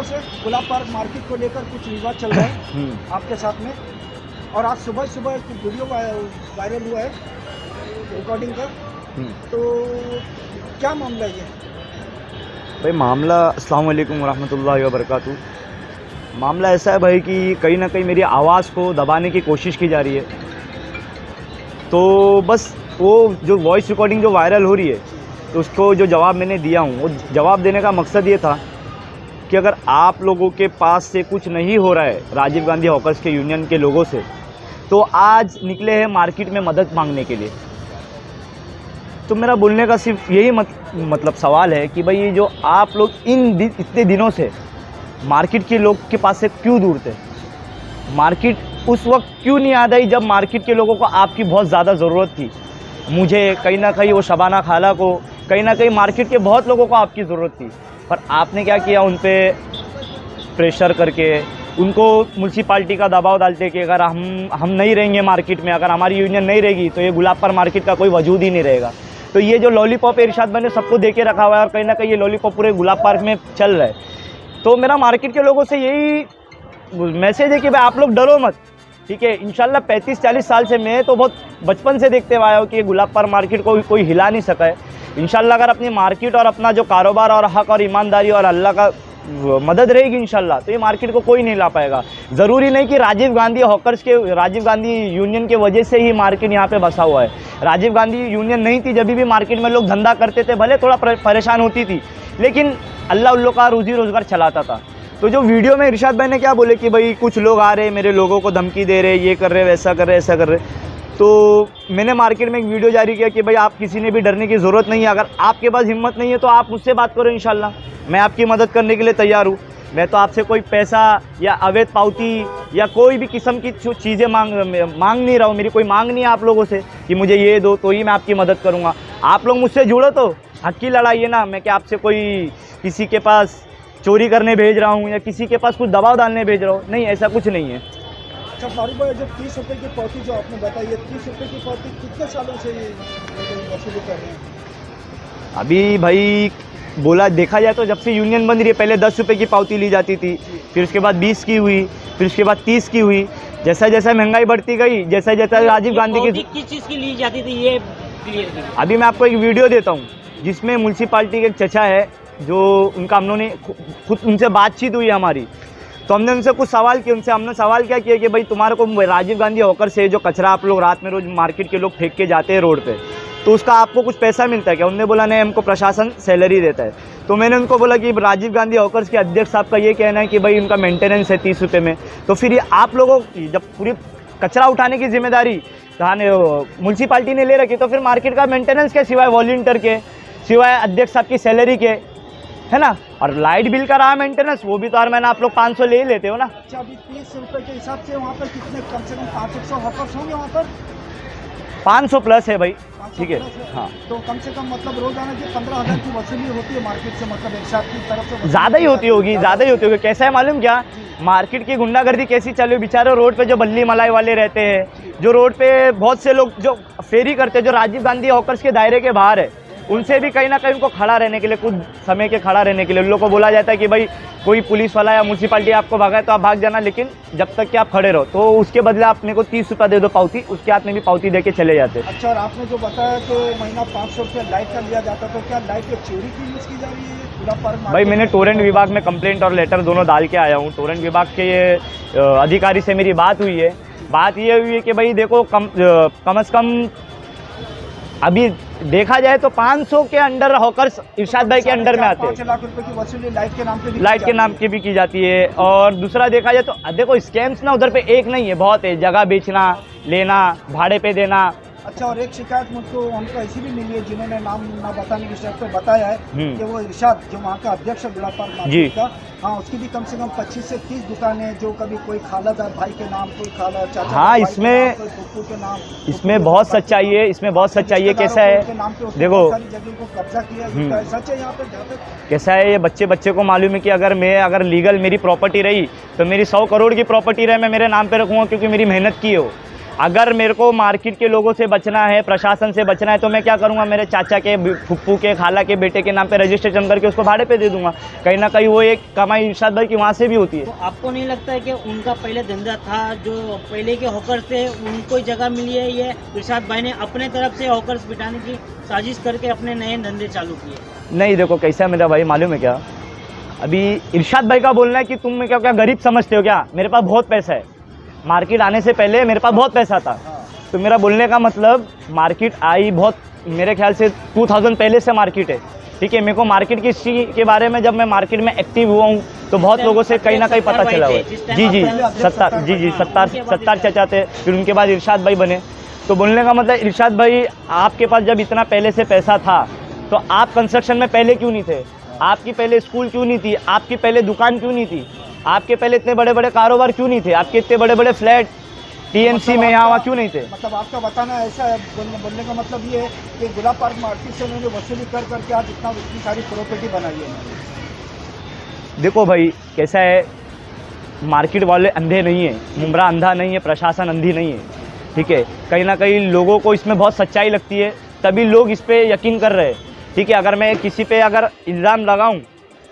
से गुलाब park market को लेकर कुछ विवाद चल रहा है आपके साथ में, और आज सुबह सुबह एक वीडियो वायरल हुआ है रिकॉर्डिंग का, तो क्या मामला है? भाई मामला, अस्सलाम वालेकुम वरहमतुल्लाहि वबरकातुहू। मामला ऐसा है भाई कि कहीं ना कहीं मेरी आवाज़ को दबाने की कोशिश की जा रही है। तो बस वो जो वॉइस रिकॉर्डिंग जो वायरल हो रही है, तो उसको जो जवाब मैंने दिया हूँ, वो जवाब देने का मकसद ये था कि अगर आप लोगों के पास से कुछ नहीं हो रहा है राजीव गांधी हॉकर्स के यूनियन के लोगों से, तो आज निकले हैं मार्केट में मदद मांगने के लिए। तो मेरा बोलने का सिर्फ यही मतलब सवाल है कि भाई ये जो आप लोग इतने दिनों से मार्केट के लोग के पास से क्यों दूर थे? मार्केट उस वक्त क्यों नहीं याद आई जब मार्केट के लोगों को आपकी बहुत ज़्यादा ज़रूरत थी? मुझे कहीं ना कहीं, वो शबाना खाला को, कहीं ना कहीं मार्केट के बहुत लोगों को आपकी ज़रूरत थी, पर आपने क्या किया? उन पर प्रेशर करके, उनको म्यूनसिपाल्टी का दबाव डालते कि अगर हम नहीं रहेंगे मार्केट में, अगर हमारी यूनियन नहीं रहेगी तो ये गुलाब पार्क मार्केट का कोई वजूद ही नहीं रहेगा। तो ये जो लॉलीपॉप इरशाद भाई ने सबको दे के रखा हुआ है, और कहीं ना कहीं ये लॉलीपॉप पूरे गुलाब पार्क में चल रहा है। तो मेरा मार्केट के लोगों से यही मैसेज है कि भाई आप लोग डरो मत, ठीक है? इंशाल्लाह 35-40 साल से, मैं तो बहुत बचपन से देखते हुआ आया हूँ कि गुलाब पार्क मार्केट को कोई हिला नहीं सका है। इंशाल्लाह अगर अपनी मार्केट और अपना जो कारोबार और हक और ईमानदारी और अल्लाह का मदद रहेगी इंशाल्लाह, तो ये मार्केट को कोई नहीं ला पाएगा। ज़रूरी नहीं कि राजीव गांधी हॉकर्स के, राजीव गांधी यूनियन के वजह से ही मार्केट यहाँ पे बसा हुआ है। राजीव गांधी यूनियन नहीं थी, जब भी मार्केट में लोग धंधा करते थे, भले थोड़ा परेशान होती थी, लेकिन अल्लाह उन लोग का रोज़ी रोज़गार चलाता था। तो जो वीडियो में इरशाद भाई ने क्या बोले कि भाई कुछ लोग आ रहे, मेरे लोगों को धमकी दे रहे, ये कर रहे, वैसा कर रहे, ऐसा कर रहे, तो मैंने मार्केट में एक वीडियो जारी किया कि भाई आप किसी ने भी डरने की ज़रूरत नहीं है। अगर आपके पास हिम्मत नहीं है तो आप मुझसे बात करो, इंशाल्लाह मैं आपकी मदद करने के लिए तैयार हूँ। मैं तो आपसे कोई पैसा या अवैध पावती या कोई भी किस्म की चीज़ें मांग नहीं रहा हूँ। मेरी कोई मांग नहीं है आप लोगों से कि मुझे ये दो तो ही मैं आपकी मदद करूँगा। आप लोग मुझसे जुड़ो तो हक की लड़ाई है ना। मैं क्या आपसे कोई किसी के पास चोरी करने भेज रहा हूँ या किसी के पास कुछ दबाव डालने भेज रहा हूँ? नहीं, ऐसा कुछ नहीं है। अच्छा फारूक भाई, जो 30 रुपये की पावती जो आपने बताई है, 30 रुपये की पावती कितने सालों से वसूली कर रहे हैं? अभी भाई बोला देखा जाए तो जब से यूनियन बन रही है, पहले 10 रुपये की पावती ली जाती थी, फिर उसके बाद 20 की हुई, फिर उसके बाद 30 की हुई। जैसा जैसा महंगाई बढ़ती गई, जैसा जैसा राजीव गांधी की किस चीज़ की ली जाती थी ये क्लियर कीजिए। अभी मैं आपको एक वीडियो देता हूँ जिसमें म्यूनसिपाल्टी के एक चचा है, जो उनका हमने खुद उनसे बातचीत हुई हमारी, तो हमने उनसे कुछ सवाल किए। हमने सवाल क्या किया कि भाई तुम्हारे को राजीव गांधी हॉकर से जो कचरा आप लोग रात में रोज़ मार्केट के लोग फेंक के जाते हैं रोड पे, तो उसका आपको कुछ पैसा मिलता है क्या? उन्होंने बोला नहीं, हमको प्रशासन सैलरी देता है। तो मैंने उनको बोला कि राजीव गांधी हॉकर्स के अध्यक्ष साहब का ये कहना है कि भाई उनका मेंटेनेंस है 30 रुपये में, तो फिर ये आप लोगों जब पूरी कचरा उठाने की जिम्मेदारी म्यूनसिपाल्टी ने ले रखी, तो फिर मार्केट का मेंटेनेंस के सिवाय वॉलंटियर के, सिवाय अध्यक्ष साहब की सैलरी के, है ना? और लाइट बिल का रहा मेंटेनेंस, वो भी तो हर महीना आप लोग 500 ले ही लेते हो ना। अच्छा, अभी 30 रुपये के हिसाब से वहाँ पर कितने, कम से कम 500 हॉकर्स होंगे वहाँ पर? 500 प्लस है भाई, ठीक है। हाँ, तो कम से कम मतलब रोजाना की 15,000 की वसूली होती है मार्केट से, मतलब एक साथ की तरफ से ज़्यादा ही होती होगी, ज़्यादा ही होती होगी। कैसा है मालूम क्या? मार्केट की गुंडागर्दी कैसी चल रही है? बेचारे रोड पे जो बल्ली मलाई वाले रहते हैं, जो रोड पे बहुत से लोग जो फेरी करते हैं, जो राजीव गांधी हॉकर्स के दायरे के बाहर है, उनसे भी कहीं ना कहीं उनको खड़ा रहने के लिए, कुछ समय के खड़ा रहने के लिए उन लोगों को बोला जाता है कि भाई कोई पुलिस वाला या म्यूनसिपाल्टी आपको भगाए तो आप भाग जाना, लेकिन जब तक कि आप खड़े रहो, तो उसके बदले आप मेरे को 30 रुपये दे दो पावती, उसके हाथ में भी पावती दे के चले जाते। अच्छा, और आपने जो बताया कि महीना 500 रुपये लाइट का लिया जाता, तो क्या लाइट की चोरी की यूज़ की जा रही है गुलाब पार्क? भाई मैंने टोरेंट विभाग में कंप्लेंट और लेटर दोनों डाल के आया हूँ। टोरेंट विभाग के अधिकारी से मेरी बात हुई है। बात ये हुई है कि भाई देखो कम से कम अभी देखा जाए तो 500 के अंडर हॉकर्स इरशाद भाई के अंडर में आते हैं। 5 लाख रुपए की वसूली लाइट के नाम पे भी की जाती है। और दूसरा देखा जाए तो देखो स्कैम्स ना उधर पे एक नहीं है, बहुत है। जगह बेचना, लेना, भाड़े पे देना। अच्छा, और एक शिकायत मुझको उनको ऐसी भी मिली है जिन्होंने नाम ना बताने की शर्त पे बताया है कि वो इरशाद जो वहाँ का अध्यक्ष है गुलाब पार्क मार्केट का, हाँ, उसकी भी कम से कम 25 से 30 दुकानें, जो कभी कोई खालादार भाई के नाम, कोई खाला चाचा, हाँ, इसमें के नाम, इसमें बहुत सच्चाई है, इसमें बहुत सच्चाई है। कैसा है देखो, जगह को कब्जा किया, सच है यहाँ पे जहाँ तक कैसा है, ये बच्चे को मालूम है कि अगर लीगल मेरी प्रॉपर्टी रही तो मेरी 100 करोड़ की प्रॉपर्टी रहे, मैं मेरे नाम पे रखूँगा क्योंकि मेरी मेहनत की हो। अगर मेरे को मार्केट के लोगों से बचना है, प्रशासन से बचना है, तो मैं क्या करूँगा, मेरे चाचा के, फुप्पू के, खाला के बेटे के नाम पे रजिस्ट्रेशन करके उसको भाड़े पे दे दूंगा। कहीं ना कहीं वो एक कमाई इरशाद भाई की वहाँ से भी होती है। तो आपको नहीं लगता है कि उनका पहले धंधा था, जो पहले के हॉकर थे उनको जगह मिली है, ये इरशाद भाई ने अपने तरफ से हॉकर्स बिठाने की साजिश करके अपने नए धंधे चालू किए? नहीं, देखो कैसा है मेरा भाई, मालूम है क्या, अभी इरशाद भाई का बोलना है कि तुम मैं क्या गरीब समझते हो क्या, मेरे पास बहुत पैसा है, मार्केट आने से पहले मेरे पास बहुत पैसा था। तो मेरा बोलने का मतलब, मार्केट आई बहुत, मेरे ख्याल से 2000 पहले से मार्केट है, ठीक है। मेरे को मार्केट की हिस्ट्री के बारे में, जब मैं मार्केट में एक्टिव हुआ हूँ तो बहुत लोगों से कहीं ना कहीं पता चला हुआ है। जी, सत्तार चाचा थे, फिर उनके बाद इरशाद भाई बने। तो बोलने का मतलब, इरशाद भाई आपके पास जब इतना पहले से पैसा था तो आप कंस्ट्रक्शन में पहले क्यों नहीं थे? आपकी पहले स्कूल क्यों नहीं थी? आपकी पहले दुकान क्यों नहीं थी? आपके पहले इतने बड़े बड़े कारोबार क्यों नहीं थे? आपके इतने बड़े बड़े फ्लैट टीएमसी में यहाँ वहाँ क्यों नहीं थे? मतलब आपका बताना ऐसा है, बोलने का मतलब ये है कि गुलाब पार्क मार्केट से उन्होंने वसूली कर करके आज इतनी सारी प्रॉपर्टी बनाई है। देखो भाई कैसा है, मार्केट वाले अंधे नहीं है, मुमरा अंधा नहीं है, प्रशासन अंधी नहीं है, ठीक है। कहीं ना कहीं लोगों को इसमें बहुत सच्चाई लगती है, तभी लोग इस पर यकीन कर रहे हैं, ठीक है। अगर मैं किसी पे अगर इल्ज़ाम लगाऊं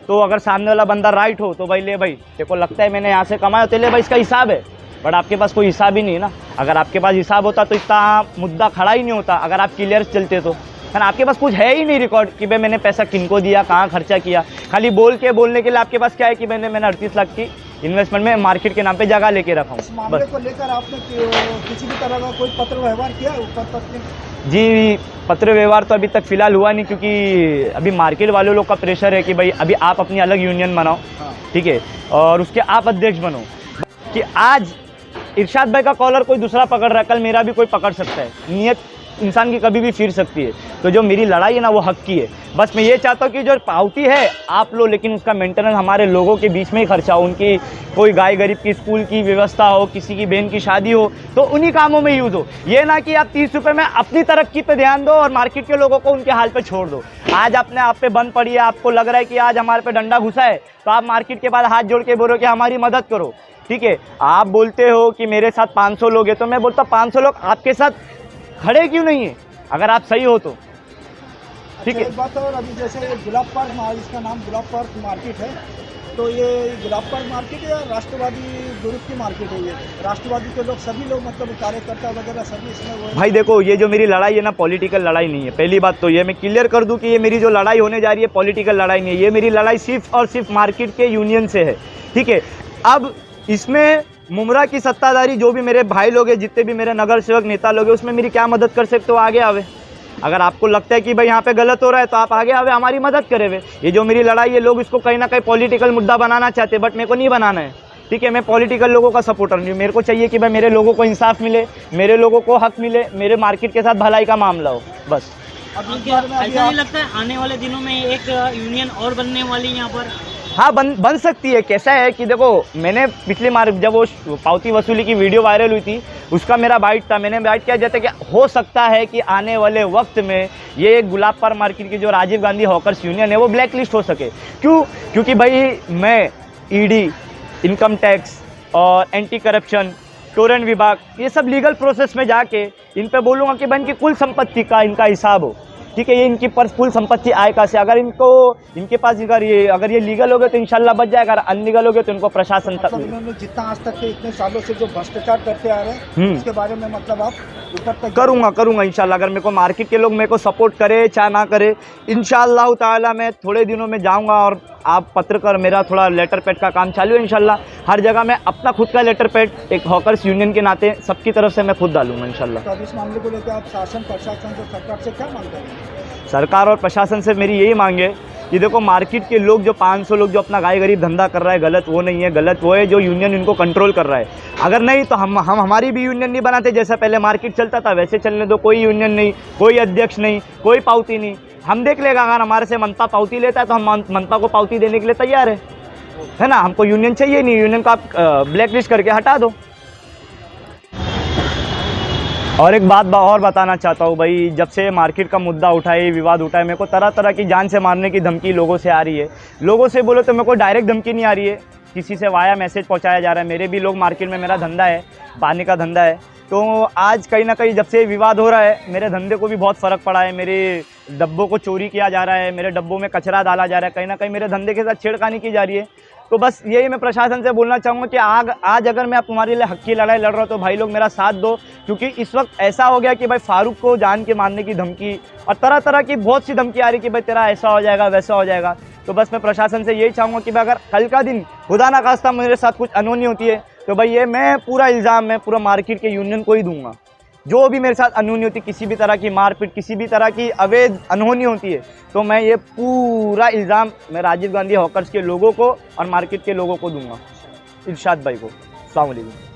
तो अगर सामने वाला बंदा राइट हो तो भाई ले भाई, तेरे को लगता है मैंने यहाँ से कमाया, तो ले भाई इसका हिसाब है। बट आपके पास कोई हिसाब ही नहीं है ना। अगर आपके पास हिसाब होता तो इतना मुद्दा खड़ा ही नहीं होता, अगर आप क्लियर चलते तो। है ना, आपके पास कुछ है ही नहीं रिकॉर्ड कि भाई मैंने पैसा किनको दिया, कहाँ खर्चा किया। खाली बोलने के लिए आपके पास क्या है कि मैंने 38 लाख की इन्वेस्टमेंट में मार्केट के नाम पे जगह लेके रखा हूँ। इस मामले को लेकर आपने किसी भी तरह का कोई पत्र व्यवहार किया ऊपर तक? जी, पत्र व्यवहार तो अभी तक फिलहाल हुआ नहीं, क्योंकि अभी मार्केट वाले लोग का प्रेशर है कि भाई अभी आप अपनी अलग यूनियन बनाओ, ठीक है, और उसके आप अध्यक्ष बनो। कि आज इरशाद भाई का कॉलर कोई दूसरा पकड़ रहा है, कल मेरा भी कोई पकड़ सकता है। नीयत इंसान की कभी भी फिर सकती है। तो जो मेरी लड़ाई है ना, वो हक की है। बस मैं ये चाहता हूँ कि जो पावती है आप लो, लेकिन उसका मेंटेनेंस हमारे लोगों के बीच में ही खर्चा हो। उनकी कोई गाय गरीब की स्कूल की व्यवस्था हो, किसी की बहन की शादी हो, तो उन्हीं कामों में यूज़ हो। ये ना कि आप 30 रुपये में अपनी तरक्की पे ध्यान दो और मार्केट के लोगों को उनके हाल पे छोड़ दो। आज अपने आप पे बंद पड़ी है, आपको लग रहा है कि आज हमारे पे डंडा घुसा है, तो आप मार्केट के बाद हाथ जोड़ के बोलो कि हमारी मदद करो, ठीक है। आप बोलते हो कि मेरे साथ 500 लोग हैं, तो मैं बोलता 500 लोग आपके साथ खड़े क्यों नहीं है, अगर आप सही हो तो, ठीक है। एक बात और, अभी जैसे गुलाब पार्क, इसका नाम गुलाब पार्क मार्केट है, तो ये गुलाब पार्क मार्केट है या राष्ट्रवादी ग्रुप की मार्केट है? ये राष्ट्रवादी के लोग, सभी लोग, मतलब कार्यकर्ता वगैरह सभी इसमें? भाई देखो, ये जो मेरी लड़ाई है ना, पॉलिटिकल लड़ाई नहीं है। पहली बात तो ये मैं क्लियर कर दूं कि ये मेरी जो लड़ाई होने जा रही है पॉलिटिकल लड़ाई नहीं है। ये मेरी लड़ाई सिर्फ और सिर्फ मार्केट के यूनियन से है, ठीक है। अब इसमें मुमरा की सत्ताधारी जो भी मेरे भाई लोग हैं, जितने भी मेरे नगर सेवक नेता लोग हैं, उसमें मेरी क्या मदद कर सकते हो, आगे आवे। अगर आपको लगता है कि भाई यहाँ पे गलत हो रहा है तो आप आगे आवे, हमारी मदद करे वे। ये जो मेरी लड़ाई है, लोग इसको कहीं ना कहीं पॉलिटिकल मुद्दा बनाना चाहते हैं, बट मेरे को नहीं बनाना है, ठीक है। मैं पॉलिटिकल लोगों का सपोर्टर नहीं हूँ। मेरे को चाहिए कि भाई मेरे लोगों को इंसाफ मिले, मेरे लोगों को हक मिले, मेरे मार्केट के साथ भलाई का मामला हो, बस। ऐसा नहीं लगता है आने वाले दिनों में एक यूनियन और बनने वाली यहाँ पर? हाँ, बन सकती है। कैसा है कि देखो, मैंने पिछली बार जब वो पावती वसूली की वीडियो वायरल हुई थी, उसका मेरा बाइट था। मैंने बाइट किया जाता है कि हो सकता है कि आने वाले वक्त में ये गुलाब पार्क मार्केट की जो राजीव गांधी हॉकर्स यूनियन है वो ब्लैक लिस्ट हो सके। क्यों? क्योंकि भाई मैं ईडी, इनकम टैक्स और एंटी करप्शन, टोरेंट विभाग, ये सब लीगल प्रोसेस में जाके इन पे बोलूँगा कि भाई इनकी कुल संपत्ति का इनका हिसाब हो, ठीक है। ये इनकी कुल संपत्ति आय का से, अगर इनके पास अगर ये लीगल हो गए तो इंशाल्लाह बच जाएगा, अगर अनलीगल हो गए तो इनको प्रशासन तक। मतलब इन्होंने जितना आज तक के इतने सालों से जो भ्रष्टाचार करते आ रहे हैं, उसके बारे में मतलब आप ऊपर तक? करूँगा इंशाल्लाह। अगर मेरे को मार्केट के लोग मेरे को सपोर्ट करे चाहे ना करे, इंशाल्लाह ताला मैं थोड़े दिनों में जाऊँगा और आप पत्रकार, मेरा थोड़ा लेटर पैड का काम चालू है इंशाल्लाह। हर जगह मैं अपना खुद का लेटर पैड एक हॉकर्स यूनियन के नाते सबकी तरफ से मैं खुद डालूंगा इंशाल्लाह। तो इस मामले को लेकर आप शासन, प्रशासन से, सरकार से क्या मांगते हैं? सरकार और प्रशासन से मेरी यही मांग है कि देखो, मार्केट के लोग जो 500 लोग जो अपना गाय गरीब धंधा कर रहा है, गलत वो नहीं है। गलत वो है जो यूनियन इनको कंट्रोल कर रहा है। अगर नहीं तो हम हमारी भी यूनियन नहीं बनाते। जैसा पहले मार्केट चलता था वैसे चलने दो। कोई यूनियन नहीं, कोई अध्यक्ष नहीं, कोई पावती नहीं। हम देख लेगा, अगर हमारे से मनपा पावती लेता है तो हम मनपा को पावती देने के लिए तैयार है ना। हमको यूनियन चाहिए नहीं, यूनियन को आप ब्लैक लिस्ट करके हटा दो। और एक बात और बताना चाहता हूँ भाई, जब से मार्केट का मुद्दा उठाए, विवाद उठाए, मेरे को तरह तरह की जान से मारने की धमकी लोगों से आ रही है। लोगों से बोलो तो मेरे को डायरेक्ट धमकी नहीं आ रही है, किसी से वाया मैसेज पहुँचाया जा रहा है। मेरे भी लोग मार्केट में, मेरा धंधा है, पानी का धंधा है, तो आज कहीं ना कहीं जब से विवाद हो रहा है मेरे धंधे को भी बहुत फ़र्क पड़ा है। मेरे डब्बों को चोरी किया जा रहा है, मेरे डब्बों में कचरा डाला जा रहा है, कहीं ना कहीं मेरे धंधे के साथ छेड़खानी की जा रही है। तो बस यही मैं प्रशासन से बोलना चाहूँगा कि आज अगर मैं तुम्हारे लिए हक की लड़ाई लड़ रहा हूँ तो भाई लोग मेरा साथ दो, क्योंकि इस वक्त ऐसा हो गया कि भाई फारूक को जान के मारने की धमकी और तरह तरह की बहुत सी धमकी आ रही कि भाई तेरा ऐसा हो जाएगा वैसा हो जाएगा। तो बस मैं प्रशासन से यही चाहूँगा कि भाई अगर कल का दिन खुदा ना खास्ता मेरे साथ कुछ अनहोनी होती है तो भाई ये मैं पूरा इल्ज़ाम मैं पूरा मार्केट के यूनियन को ही दूंगा। जो भी मेरे साथ अनहोनी होती है, किसी भी तरह की मारपीट, किसी भी तरह की अवैध अनहोनी होती है, तो मैं ये पूरा इल्ज़ाम मैं राजीव गांधी हॉकर्स के लोगों को और मार्केट के लोगों को दूंगा, इरशाद भाई को। अस्सलाम वालेकुम।